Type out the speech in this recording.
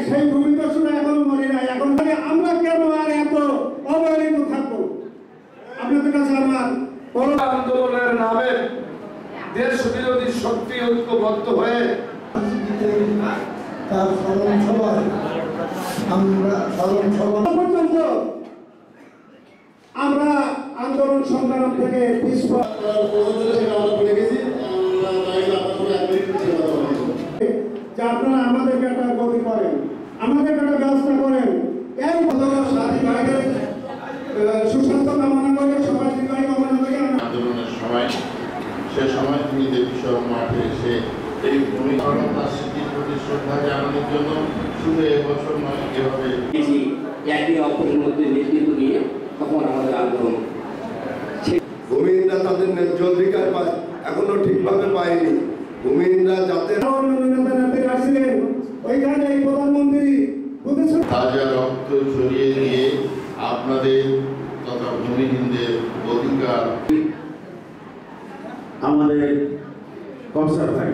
সেই ভূমিদস্যুরা এখনো মরে নাই। এখন আমরা কেন আর এত অবহেলিত থাকবো? আপনাদের কাছে আমার আন্দোলনের নামে দেশ বিরোধী শক্তি ঐক্যবদ্ধ হয়ে তার স্মরণ সভায় পর্যন্ত আমরা আন্দোলন সংগ্রাম থেকে যে আপনারা আমাদেরকে একটা গতি করেন, আমাদেরকে একটা ব্যবস্থা করেন। এই সুস্বাস্থ্য কামনা করে সবাই দীর্ঘায়ু কামনা করে আন্দোলনের সময় সে সময় তিনি দেবীসহ মাঠে এসে এই ভূমিকরণ তার স্মৃতির প্রতি শ্রদ্ধা জানানোর জন্য শুধু এবছর নয় এভাবে একে অপরের মধ্যে নেতৃত্ব নিয়ে তখন আমাদের আন্দোলন। ভূমিহীনরা তাদের ন্যায্য অধিকার পায়, এখনো ঠিকভাবে পায়নি। ভূমিহীনরা যাতে আসছিলেন ওইখানে এই প্রধানমন্ত্রী তাজা রক্ত ছড়িয়ে দিয়ে আপনাদের তথা ভূমিহীনদের অধিকার আমাদের কনসার্ট ভাই